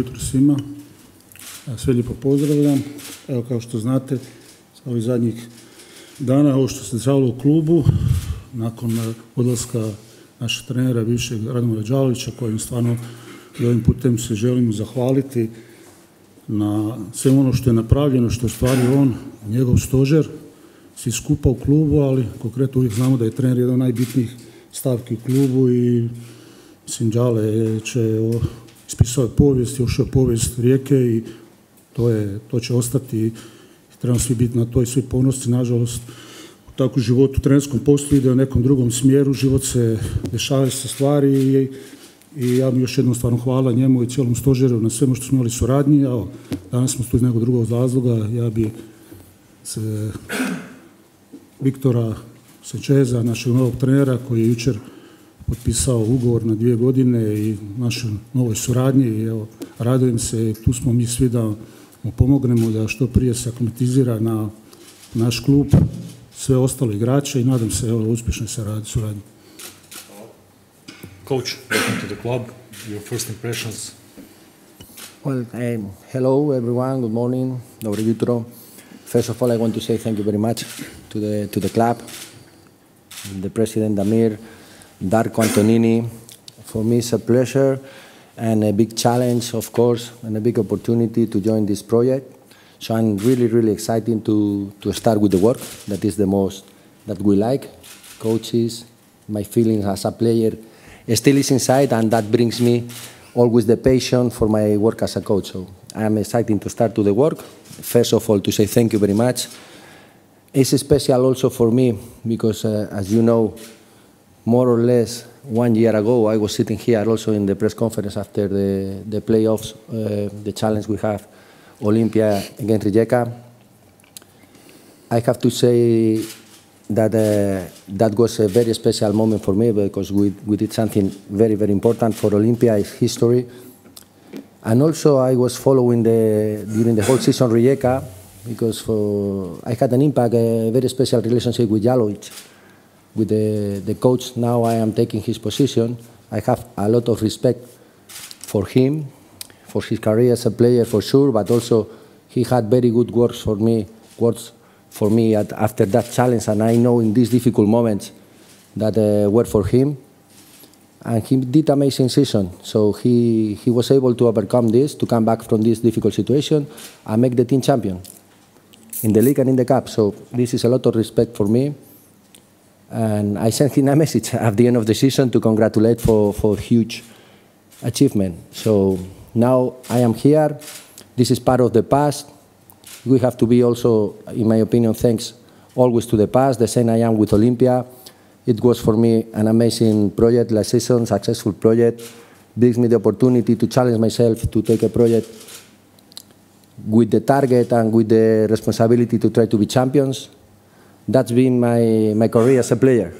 jutro svima. Sve lijepo pozdravljam. Evo, kao što znate, ovih zadnjih dana, ovo što se dešavalo u klubu, nakon odlaska našeg trenera, bivšeg Đalovića, kojim stvarno i ovim putem se želimo zahvaliti na sve ono što je napravljeno, što je stvario on, njegov stožer, svi skupa u klubu, ali konkretno uvijek znamo da je trener jedan od najbitnijih stavki u klubu i mislim, Đale će ispisao povijest, još je povijest Rijeke i to će ostati i trebamo svi biti na to i svi ponosni. Nažalost, u takvom životu, u trenerskom poslu ide u nekom drugom smjeru, život se, dešavaju se stvari i ja mi još jednom stvarno hvala njemu i cijelom stožeru na svemu što smo imali suradnji. Evo, danas smo tu iz nekog drugog razloga. Ja bi se Viktora Sancheza, našeg novog trenera, koji je jučer potpisao ugovor na 2 godine i našoj novoj suradnji. I evo, radujem se i tu smo mi svi da mu pomognemo da što prije se aklimatizira na naš klub, sve ostale igrače i nadam se uspješno se radi suradnji. Coach, welcome to the club. Your first impressions? Well, hello everyone. Good morning. Dobro jutro. First of all, I want to say thank you very much to the club, the president Damir, Darko Antonini. For me, it's a pleasure and a big challenge, of course, and a big opportunity to join this project. So I'm really, really excited to start with the work. That is the most that we like. Coaches, my feelings as a player still is inside, and that brings me always the passion for my work as a coach. So I'm excited to start to the work. First of all, to say thank you very much. It's special also for me because, as you know, more or less 1 year ago, I was sitting here also in the press conference after the playoffs, the challenge we have, Olympia against Rijeka. I have to say that that was a very special moment for me because we did something very, very important for Olympia, its history. And also I was following during the whole season Rijeka because I had an impact, a very special relationship with Jalovic, with the coach. Now I am taking his position. I have a lot of respect for him, for his career as a player for sure, but also he had very good words for me after that challenge, and I know in these difficult moments that were for him. And he did amazing season, so he was able to overcome this, to come back from this difficult situation and make the team champion in the league and in the cup. So this is a lot of respect for me. And I sent him a message at the end of the season to congratulate for huge achievement. So now I am here. This is part of the past. We have to be also, in my opinion, thanks always to the past. The same I am with Olympia. It was for me an amazing project last season, successful project. Gives me the opportunity to challenge myself to take a project with the target and with the responsibility to try to be champions. That's been my career as a player,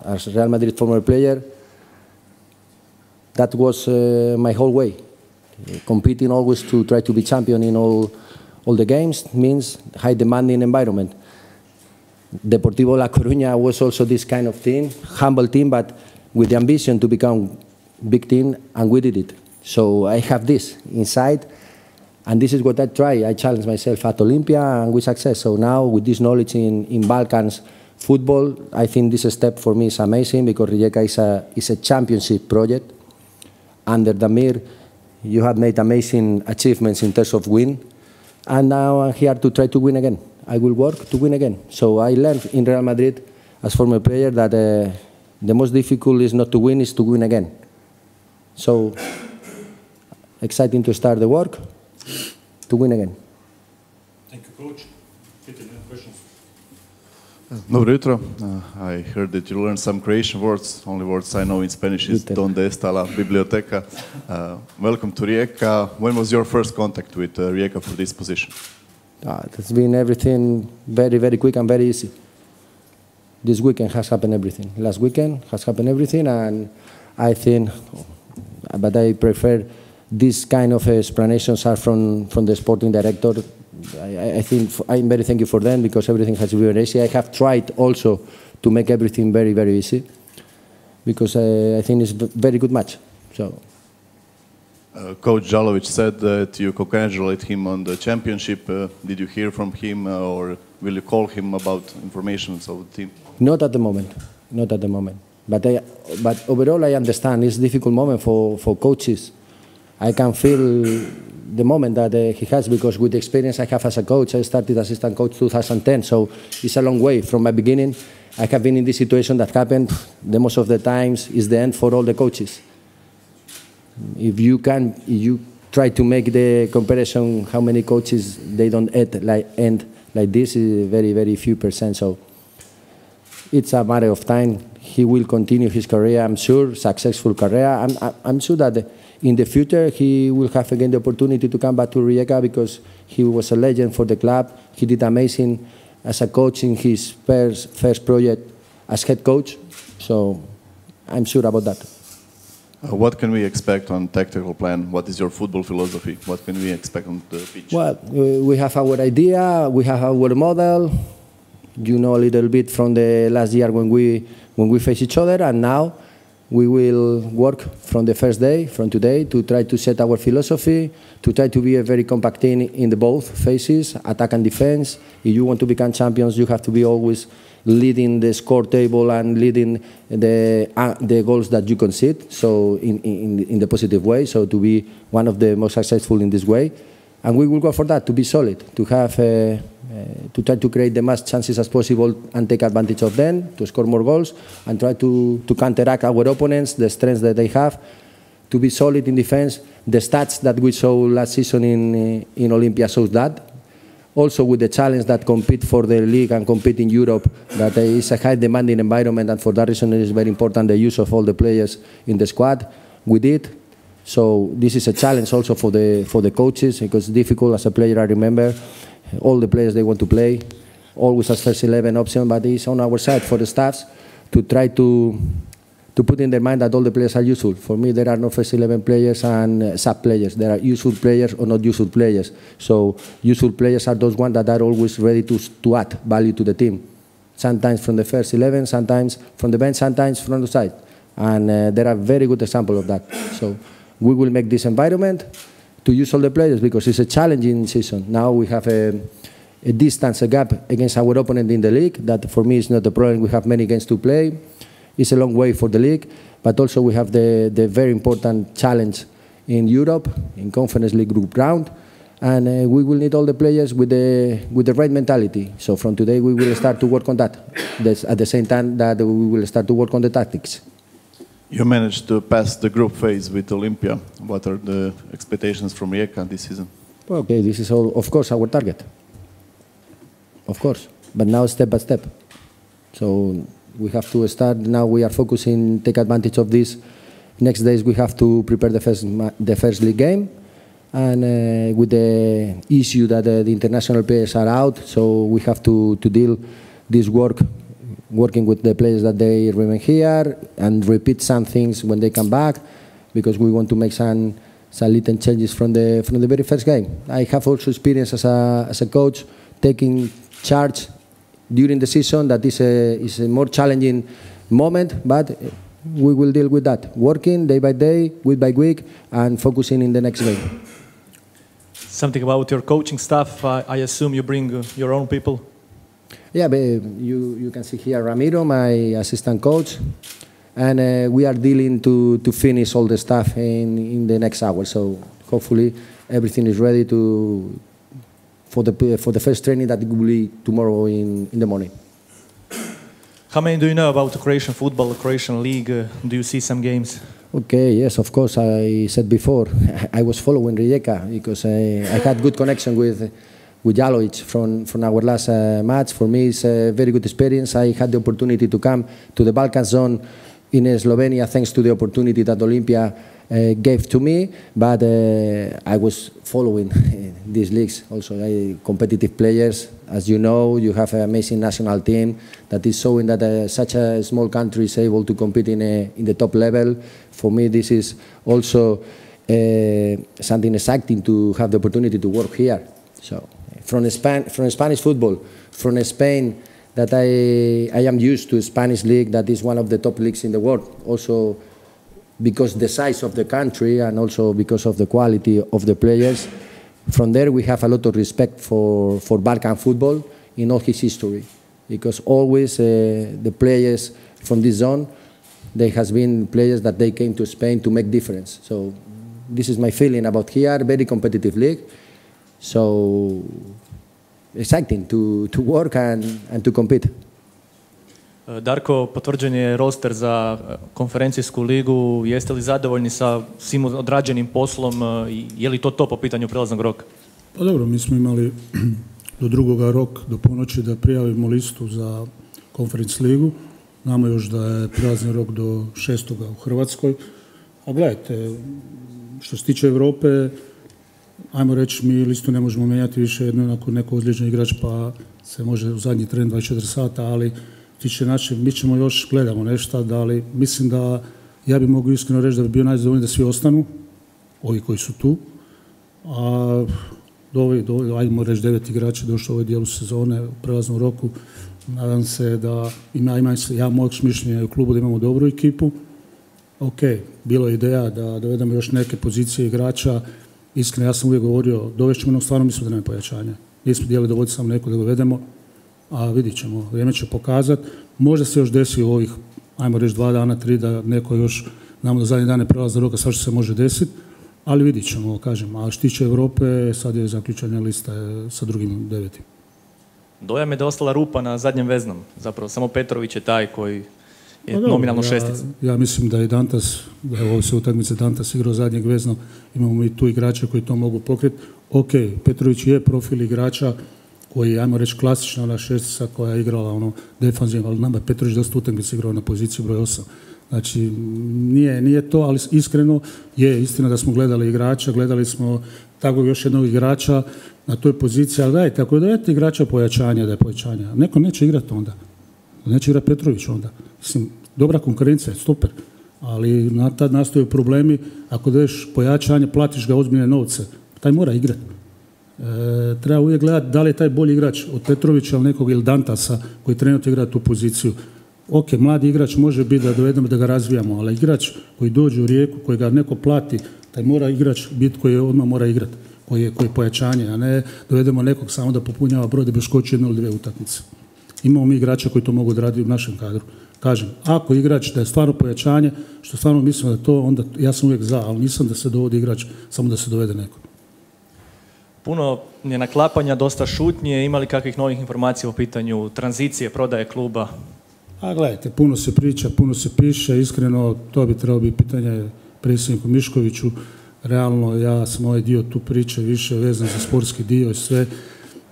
as a Real Madrid former player. That was my whole way. Competing always to try to be champion in all the games means high demanding environment. Deportivo La Coruña was also this kind of team, humble team, but with the ambition to become big team, and we did it. So I have this inside, and this is what I try. I challenge myself at Olympia, and with success. So now with this knowledge in Balkans football, I think this step for me is amazing because Rijeka is a championship project. Under Damir, you have made amazing achievements in terms of win, and now I'm here to try to win again. I will work to win again. So I learned in Real Madrid as former player that the most difficult is not to win, is to win again. So exciting to start the work to win again. Thank you, Coach. Peter, any questions? Dobro jutro. I heard that you learned some Croatian words. Only words I know in Spanish is donde está la biblioteca. Welcome to Rijeka. When was your first contact with Rijeka for this position? It's been everything very, very quick and very easy. This weekend has happened everything. Last weekend has happened everything, and I think, but I prefer this kind of explanations are from the sporting director. I think I'm very thankful for them because everything has been very easy. I have tried also to make everything very, very easy because I think it's a very good match. So Coach Jalovic said that you congratulate him on the championship. Did you hear from him or will you call him about information of the team? Not at the moment, not at the moment. But overall I understand it's a difficult moment for coaches. I can feel the moment that he has, because with the experience I have as a coach, I started assistant coach 2010, so it's a long way from my beginning. I have been in this situation that happened, the most of the times is the end for all the coaches. If you try to make the comparison, how many coaches they don't end like this, is very, very few percent. So it's a matter of time. He will continue his career, I'm sure, successful career. I'm sure that in the future he will have again the opportunity to come back to Rijeka, because he was a legend for the club. He did amazing as a coach in his first project as head coach. So I'm sure about that. What can we expect on tactical plan? What is your football philosophy? What can we expect on the pitch? Well, we have our idea, we have our model. You know a little bit from the last year when we face each other, and now we will work from the first day, from today, to try to set our philosophy, to try to be a very compact team in the both phases, attack and defense. If you want to become champions, you have to be always leading the score table and leading the goals that you concede, so in the positive way, so to be one of the most successful in this way. And we will go for that, to be solid, to have to try to create the most chances as possible and take advantage of them, to score more goals, and try to counteract our opponents, the strengths that they have, to be solid in defense. The stats that we saw last season in Olympia shows that. Also with the challenge that compete for the league and compete in Europe, that is a high demanding environment, and for that reason it is very important the use of all the players in the squad. We did. So this is a challenge also for the coaches, because it's difficult as a player. I remember all the players they want to play, always as first 11 option, but it's on our side for the staffs to try to put in their mind that all the players are useful. For me, there are no first 11 players and sub players. There are useful players or not useful players. So useful players are those ones that are always ready to add value to the team. Sometimes from the first 11, sometimes from the bench, sometimes from the side. And there are very good examples of that. So we will make this environment to use all the players, because it's a challenging season. Now we have a distance, a gap against our opponent in the league. That for me is not a problem. We have many games to play. It's a long way for the league, but also we have the very important challenge in Europe, in Conference League group round, and we will need all the players with the right mentality. So from today we will start to work on that. At the same time that we will start to work on the tactics. You managed to pass the group phase with Olympia. What are the expectations from Rijeka this season? Well, okay, this is all, of course, our target. Of course, but now step by step. So we have to start. Now we are focusing, take advantage of this. Next days we have to prepare the first league game, and with the issue that the international players are out, so we have to deal this working with the players that they remain here and repeat some things when they come back, because we want to make some little changes from the very first game. I have also experience as a coach taking charge during the season. That is a more challenging moment, but we will deal with that, working day by day, week by week, and focusing in the next game. Something about your coaching staff. I assume you bring your own people. Yeah, but you can see here Ramiro, my assistant coach, and we are dealing to finish all the stuff in the next hour. So hopefully everything is ready for the first training that will be tomorrow in the morning. How many do you know about the Croatian football, the Croatian league? Do you see some games? Okay, yes, of course. I said before, I was following Rijeka because I had good connection with Jalovic from our last match. For me, it's a very good experience. I had the opportunity to come to the Balkan zone in Slovenia thanks to the opportunity that Olympia gave to me, but I was following these leagues also. Competitive players, as you know, you have an amazing national team that is showing that such a small country is able to compete in the top level. For me, this is also something exciting to have the opportunity to work here. So from Spanish football, from Spain, that I am used to Spanish league, that is one of the top leagues in the world. Also because the size of the country and also because of the quality of the players. From there, we have a lot of respect for Balkan football in all his history, because always the players from this zone, they has been players that they came to Spain to make difference. So this is my feeling about here, very competitive league. So exciting to work and to compete. Darko, potvrđen je roster za konferencijsku ligu. Jeste li zadovoljni sa svim odrađenim poslom? Je li to po pitanju prelaznog roka? Pa dobro, mi smo imali do drugoga rok, do ponoći da prijavimo listu za konferencijsku ligu. Znamo još da je prelazni rok do 6. u Hrvatskoj. A gledajte, što se tiče Europe, ajmo reći, mi listu ne možemo mijenjati više jedno ako neko ozlijeđen igrač pa se može u zadnji tren 24 sata, ali tiče našeg, mi ćemo još, gledamo nešto, da li mislim da ja bih mogu iskreno reći da bi bio najzadovoljniji da svi ostanu, ovi koji su tu, a ajmo reći 9 igrača došlo u ovoj dijelu sezone u prelaznom roku. Nadam se da ja mojeg mišljenja u klubu da imamo dobru ekipu. Ok, bilo je ideja da dovedemo još neke pozicije igrača. Iskreno, ja sam uvijek govorio, dovešćemo, stvarno mislim da nema pojačanja. Nismo htjeli dovoditi samo neko da ga vedemo, a vidit ćemo, vrijeme će pokazati. Možda se još desi u ovih, ajmo reći 2 dana, 3, da neko još, znamo da zadnje dane prelaza roka, sve što se može desiti, ali vidit ćemo, kažem. A što tiče Europe, sad je zaključena lista sa drugim 9. Dojam je da je ostala rupa na zadnjem veznom. Zapravo, samo Petrović je taj koji je nominalno šestica. Ja mislim da je Dantas, da je ovo se utakmice Dantas igrao zadnjeg veznog, imamo i tu igrača koji to mogu pokriti. Ok, Petrović je profil igrača koji, ajmo reći, klasična ona šestica koja je igrala defanzivno, ali nama Petrović dosta utakmice igrao na poziciji broj 8. Znači, nije to, ali iskreno je istina da smo gledali igrača, gledali smo tako još jednog igrača na toj poziciji, ali dajte, ako dajete igrača pojačanja, da je pojačanja, neko neće igrati onda. Neće igrati Petrović onda. Mislim, dobra konkurencija, super, ali tad nastaju problemi ako daješ pojačanje, platiš ga ozbiljne novce, taj mora igrati. Treba uvijek gledati da li je taj bolji igrač od Petrovića ili nekog ili Dantasa koji trenutno igra tu poziciju. Ok, mladi igrač može biti da dovedemo da ga razvijamo, ali igrač koji dođe u Rijeku, koji ga neko plati, taj mora igrač biti koji odmah mora igrati, koji je pojačanje, a ne dovedemo nekog samo da popunjava broj da bi skoči 1 ili 2 utakmice. Imamo mi igrača koji to mogu odraditi u našem kadru. Kažem, ako igrač da je stvarno pojačanje, što stvarno mislim da je to, onda ja sam uvijek za, ali nisam da se dovodi igrač, samo da se dovede neko. Puno je naklapanja, dosta šutnje. Ima li kakvih novih informacija o pitanju tranzicije, prodaje kluba? A gledajte, puno se priča, puno se piše, iskreno to bi trebalo biti pitanje predsjedniku Miškoviću. Realno, ja sam ovaj dio tu priče više vezan za sportski dio i sve.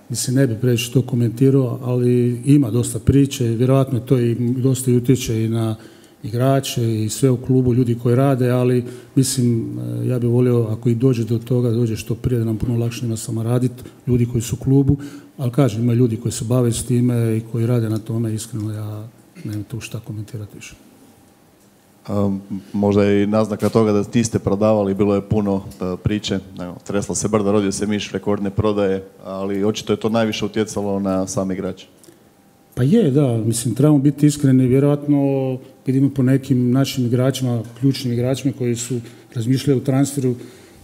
Mislim, ne bi previše to komentirao, ali ima dosta priče, vjerojatno to i dosta utječe i na igrače i sve u klubu, ljudi koji rade, ali mislim, ja bih volio ako i dođe do toga, dođe što prije da nam puno lakše ima samo raditi, ljudi koji su u klubu, ali kažem, ima ljudi koji se bave s time i koji rade na tome, iskreno ja nemam tu šta komentirati više. Možda je i naznaka toga da ti ste prodavali, bilo je puno priče, tresla se brda, rodio se miš, rekordne prodaje, ali očito je to najviše utjecalo na sam igrač. Pa je, da, mislim, trebamo biti iskreni, vjerojatno vidimo po nekim našim igračima, ključnim igračima koji su razmišljali u transferu,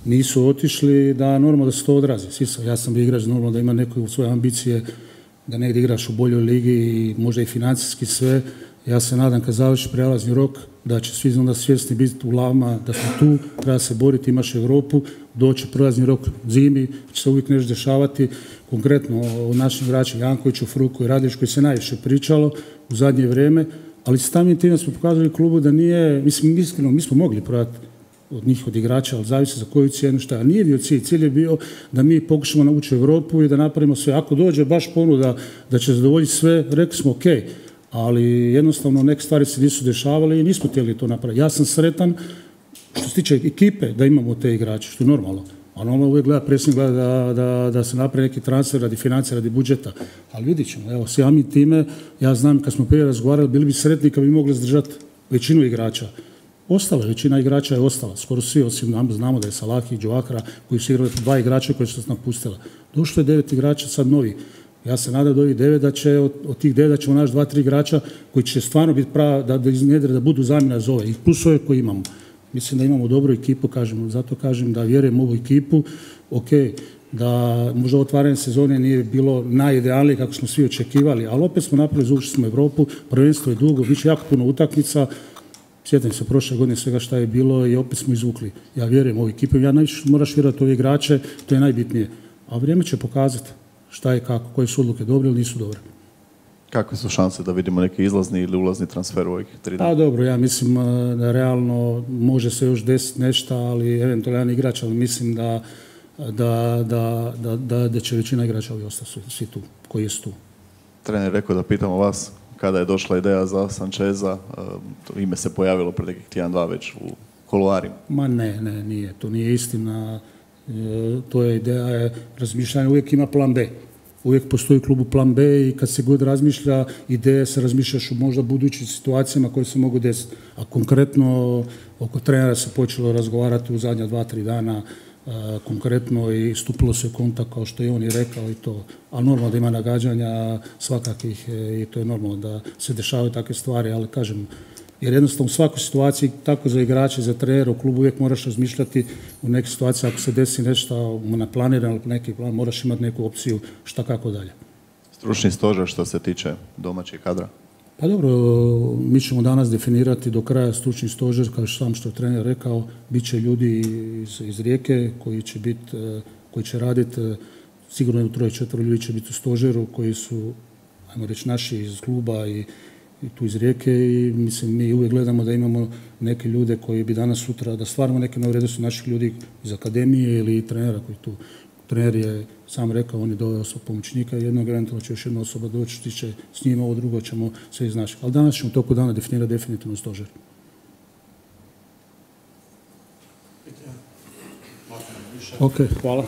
nisu otišli, da normalno da se to odrazi. Ja sam bio igrač, normalno da ima neko svoje ambicije, da negdje igraš u boljoj ligi i možda i financijski sve. Ja se nadam kad završi prelazni rok da će svi onda svjesni biti u glavama da smo tu, treba se boriti, imaš Europu, doći prelazni rok zimi, će se uvijek nešto dešavati. Konkretno o našim igračima Jankoviću, Fruku i Radić koji se najviše pričalo u zadnje vrijeme, ali samim tim smo pokazali klubu da nije, mislim, iskreno, mi smo mogli prodati od njih, od igrača, ali zavisi za koju cijenu šta. A nije bio cilj. Cilj je bio da mi pokušamo naučiti Europu i da napravimo sve. Ako dođe baš ponuda da će zadovoljiti sve, rekli smo ok, ali jednostavno neke stvari se nisu dešavale i nismo htjeli to napraviti. Ja sam sretan što se tiče ekipe da imamo te igrače, što je normalno. A normalno uvijek gleda, predsjednik gleda da se napravi neki transfer radi financija, radi budžeta. Ali vidit ćemo, evo, sami time, ja znam kad smo prije razgovarali, bili bi sretni kad bi mogli zadržati većinu igrača. Većina igrača je ostala, skoro svi, osim znamo da je Salah i Džoakra koji su igrali 2 igrača koji su nas napustila. Došlo je 9 igrača, sad novi. Ja se nadam da ovih 9 da će, od tih 9 da ćemo naći 2-3 igrača koji će stvarno biti pravi, da budu zamjena za ove. I plus ove koji imamo. Mislim da imamo dobru ekipu, zato kažem da vjerujem u ovu ekipu. Ok, da možda otvaranje sezone nije bilo najidealnije kako smo svi očekivali, ali opet smo napravili, ušli smo u Europu, prvenstvo je dugo, bit će jako puno utakmica. Sjetim se prošle godine svega šta je bilo i opet smo izvukli. Ja vjerujem u ovu ekipu, ja najviše moraš vjerovati u ove igrače, to je najbitnije. A vrijeme će pokazati šta je kako, koje su odluke dobre ili nisu dobre. Kakve su šanse da vidimo neki izlazni ili ulazni transfer u ovih 3 dana? Pa dobro, ja mislim da realno može se još desiti nešto, ali eventualno jedan igrač, ali mislim da će većina igrača ostati svi tu, koji su tu. Trener je rekao da pitamo vas kada je došla ideja za Sancheza, to ime se pojavilo pred nekih tjedan, dva već u kuluarima. Ma ne, nije, to nije istina. To je ideja, razmišljanje uvijek ima plan B. Uvijek postoji u klubu plan B i kad se god razmišlja, ideje se razmišljaš u možda budućim situacijama koje se mogu desiti. A konkretno oko trenera se počelo razgovarati u zadnja 2-3 dana, konkretno i stupilo se u kontakt kao što je on i rekao i to. Ali normalno da ima nagađanja svakakvih i to je normalno da se dešavaju takve stvari, ali kažem, jer jednostavno u svakoj situaciji, tako za igrače, za trenera u klubu uvijek moraš razmišljati u nekoj situaciji, ako se desi nešto na planiran, neki plan, moraš imati neku opciju šta kako dalje. Stručni stožer što se tiče domaćeg kadra? Pa dobro, mi ćemo danas definirati do kraja stručni stožer, kao što je trener rekao, bit će ljudi iz Rijeke koji će raditi, sigurno je 3-4 ljudi će biti u stožeru koji su, ajmo reći, naši iz kluba i tu iz Rijeke i mislim, mi uvijek gledamo da imamo neke ljude koji bi danas sutra, da stvaramo neke nove redu su naših ljudi iz akademije ili trenera koji tu. Trener je sam rekao, on je doveo svog pomoćnika, jednog eventualno će još jedna osoba doći, ti će s njim, ovo drugo ćemo sve iznaći. Ali danas ćemo u toku dana definirati definitivno stožer. Ok, hvala.